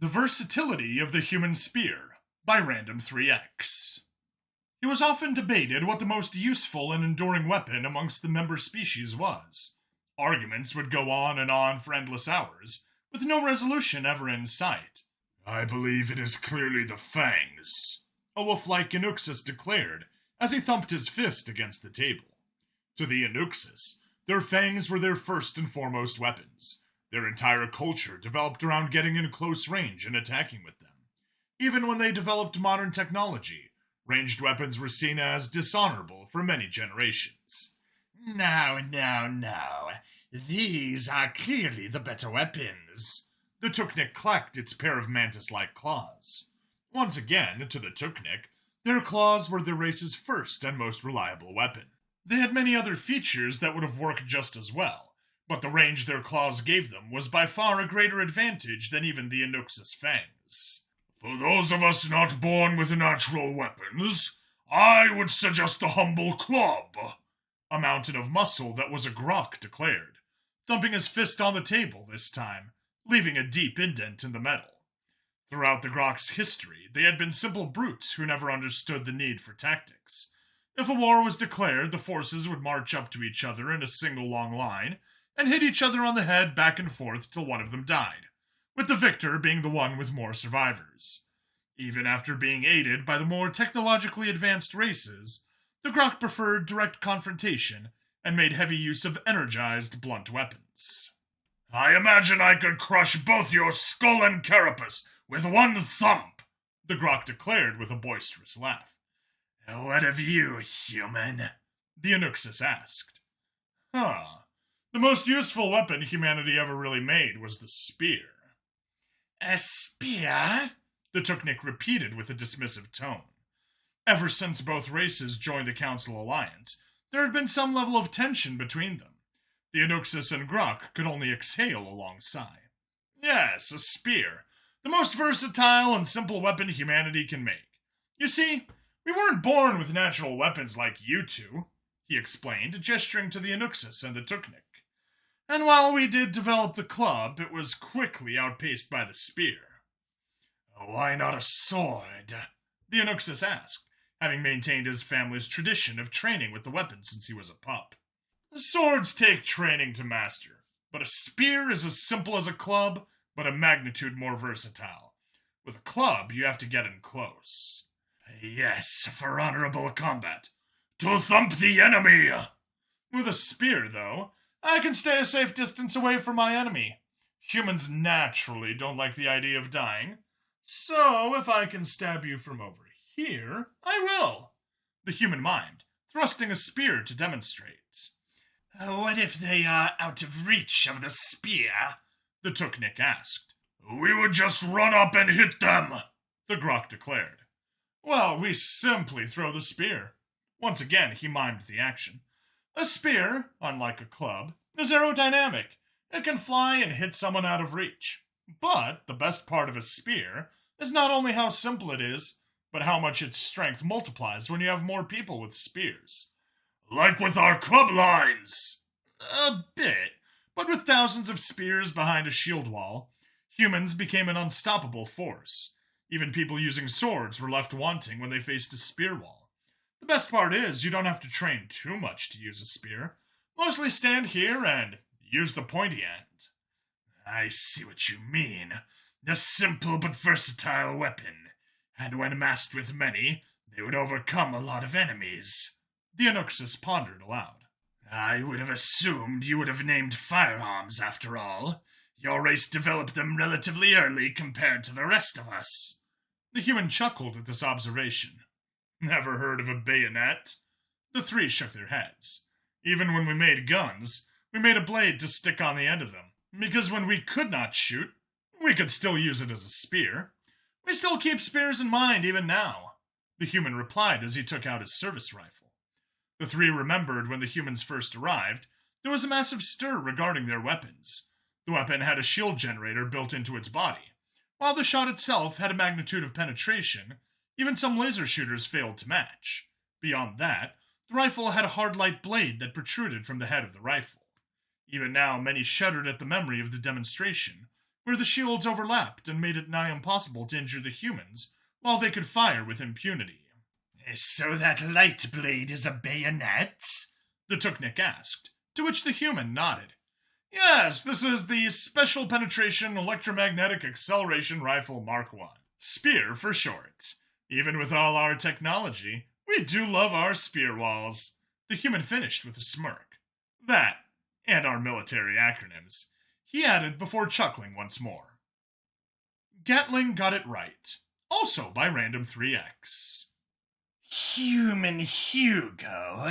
The Versatility of the Human Spear by Random3x. It was often debated what the most useful and enduring weapon amongst the member species was. Arguments would go on and on for endless hours, with no resolution ever in sight. "I believe it is clearly the fangs," a wolf-like Anuxus declared as he thumped his fist against the table. To the Anuxus, their fangs were their first and foremost weapons. Their entire culture developed around getting in close range and attacking with them. Even when they developed modern technology, ranged weapons were seen as dishonorable for many generations. No. These are clearly the better weapons. The Tuknik clacked its pair of mantis-like claws. Once again, to the Tuknik, their claws were their race's first and most reliable weapon. They had many other features that would have worked just as well, but the range their claws gave them was by far a greater advantage than even the Anuxus fangs. "For those of us not born with natural weapons, I would suggest the humble club," a mountain of muscle that was a grok declared, thumping his fist on the table this time, leaving a deep indent in the metal. Throughout the grok's history, they had been simple brutes who never understood the need for tactics. If a war was declared, the forces would march up to each other in a single long line and hit each other on the head back and forth till one of them died, with the victor being the one with more survivors. Even after being aided by the more technologically advanced races, the grok preferred direct confrontation and made heavy use of energized, blunt weapons. "I imagine I could crush both your skull and carapace with one thump," the grok declared with a boisterous laugh. "What of you, human?" the Anuxus asked. The most useful weapon humanity ever really made was the spear. "A spear?" the Tuknik repeated with a dismissive tone. Ever since both races joined the Council Alliance, there had been some level of tension between them. The Anuxus and grok could only exhale a long sigh. Yes, a spear. The most versatile and simple weapon humanity can make. You see, we weren't born with natural weapons like you two, he explained, gesturing to the Anuxus and the Tuknik. And while we did develop the club, it was quickly outpaced by the spear. "Why not a sword?" the Anuxus asked, having maintained his family's tradition of training with the weapon since he was a pup. "Swords take training to master, but a spear is as simple as a club, but a magnitude more versatile. With a club, you have to get in close." "Yes, for honorable combat. To thump the enemy!" "With a spear, though, I can stay a safe distance away from my enemy. Humans naturally don't like the idea of dying, so if I can stab you from over here, I will," the human mimed, thrusting a spear to demonstrate. "What if they are out of reach of the spear?" the Tuknik asked. "We would just run up and hit them," the grok declared. "Well, we simply throw the spear." Once again, he mimed the action. A spear, unlike a club, is aerodynamic. It can fly and hit someone out of reach. But the best part of a spear is not only how simple it is, but how much its strength multiplies when you have more people with spears. "Like with our club lines!" "A bit, but with thousands of spears behind a shield wall, humans became an unstoppable force. Even people using swords were left wanting when they faced a spear wall. The best part is you don't have to train too much to use a spear. Mostly stand here and use the pointy end." "I see what you mean. A simple but versatile weapon. And when massed with many, they would overcome a lot of enemies," the Anuxus pondered aloud. "I would have assumed you would have named firearms after all. Your race developed them relatively early compared to the rest of us." The human chuckled at this observation. "Never heard of a bayonet?" The three shook their heads. "Even when we made guns, we made a blade to stick on the end of them, because when we could not shoot, we could still use it as a spear. We still keep spears in mind even now," the human replied as he took out his service rifle. The three remembered when the humans first arrived, there was a massive stir regarding their weapons. The weapon had a shield generator built into its body. While the shot itself had a magnitude of penetration, even some laser shooters failed to match. Beyond that, the rifle had a hard light blade that protruded from the head of the rifle. Even now, many shuddered at the memory of the demonstration, where the shields overlapped and made it nigh impossible to injure the humans, while they could fire with impunity. So that light blade is a bayonet? The Tuknik asked, to which the human nodded. Yes, this is the Special Penetration Electromagnetic Acceleration Rifle Mark I. Spear for short. Even with all our technology, we do love our spear walls. The human finished with a smirk. That, and our military acronyms, he added before chuckling once more. Gatling got it right, also by Random3x. Human Hugo,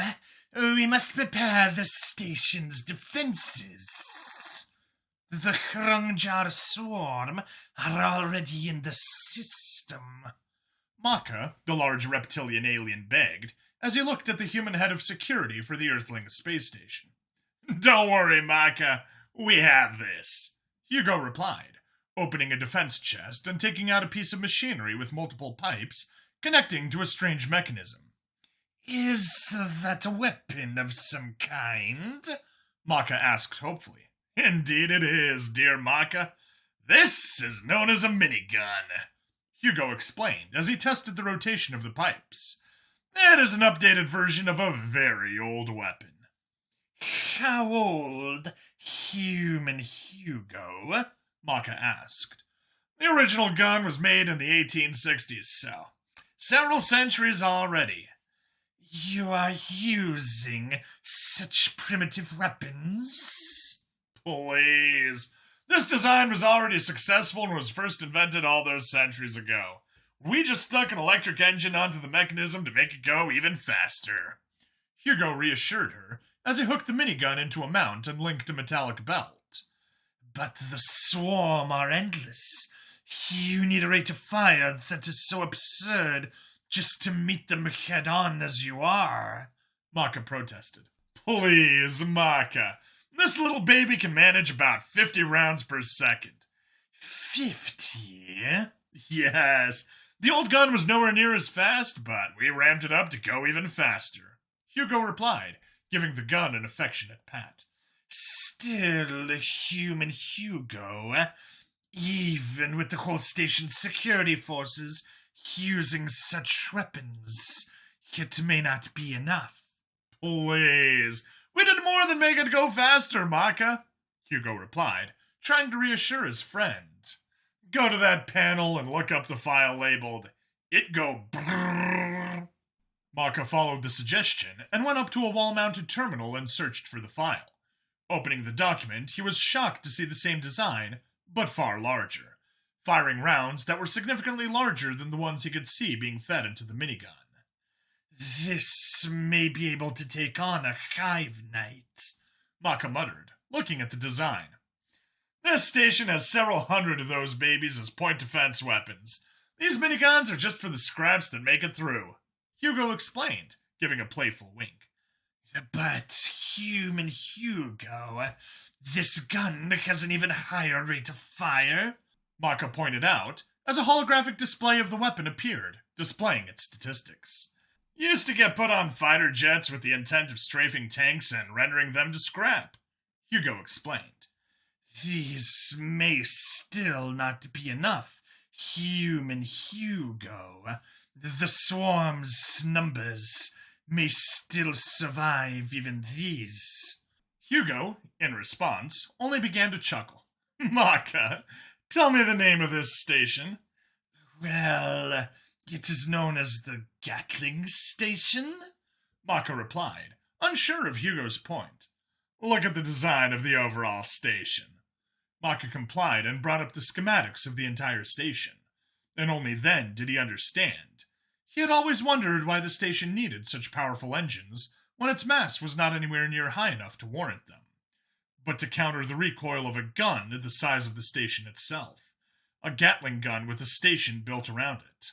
we must prepare the station's defenses. The Hrungjar swarm are already in the system. Maka, the large reptilian alien, begged as he looked at the human head of security for the Earthling space station. Don't worry, Maka, we have this, Hugo replied, opening a defense chest and taking out a piece of machinery with multiple pipes connecting to a strange mechanism. Is that a weapon of some kind? Maka asked hopefully. Indeed it is, dear Maka. This is known as a minigun, Hugo explained as he tested the rotation of the pipes. It is an updated version of a very old weapon. How old, human Hugo? Maka asked. The original gun was made in the 1860s, so several centuries already. You are using such primitive weapons? Please. This design was already successful and was first invented all those centuries ago. We just stuck an electric engine onto the mechanism to make it go even faster. Hugo reassured her as he hooked the minigun into a mount and linked a metallic belt. But the swarm are endless. You need a rate of fire that is so absurd just to meet them head-on as you are, Maka protested. Please, Maka. This little baby can manage about 50 rounds per second. 50? Yes. The old gun was nowhere near as fast, but we ramped it up to go even faster, Hugo replied, giving the gun an affectionate pat. Still, human Hugo, even with the whole station's security forces using such weapons, it may not be enough. Please, we did more than make it go faster, Maka, Hugo replied, trying to reassure his friend. Go to that panel and look up the file labeled It Go Brrrr. Maka followed the suggestion and went up to a wall-mounted terminal and searched for the file. Opening the document, he was shocked to see the same design, but far larger, firing rounds that were significantly larger than the ones he could see being fed into the minigun. This may be able to take on a hive knight, Maka muttered, looking at the design. This station has several hundred of those babies as point defense weapons. These miniguns are just for the scraps that make it through, Hugo explained, giving a playful wink. But, human Hugo, this gun has an even higher rate of fire, Maka pointed out, as a holographic display of the weapon appeared, displaying its statistics. Used to get put on fighter jets with the intent of strafing tanks and rendering them to scrap, Hugo explained. These may still not be enough, human Hugo. The swarm's numbers may still survive even these. Hugo, in response, only began to chuckle. Maka, tell me the name of this station. Well, it is known as the Gatling station, Maka replied, unsure of Hugo's point. Look at the design of the overall station. Maka complied and brought up the schematics of the entire station, and only then did he understand. He had always wondered why the station needed such powerful engines when its mass was not anywhere near high enough to warrant them. But to counter the recoil of a gun the size of the station itself, a Gatling gun with a station built around it,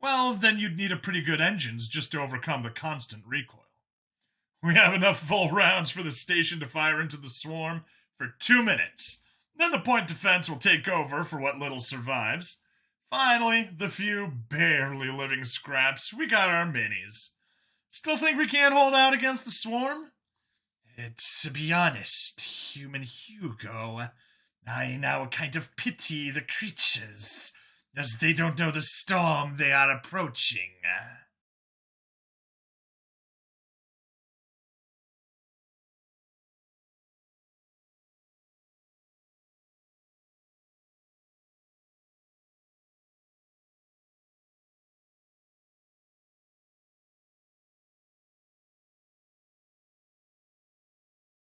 well, then you'd need a pretty good engines just to overcome the constant recoil. We have enough full rounds for the station to fire into the swarm for 2 minutes. Then the point defense will take over for what little survives. Finally, the few barely living scraps, we got our minis. Still think we can't hold out against the swarm? To be honest, human Hugo, I now kind of pity the creatures, as they don't know the storm they are approaching.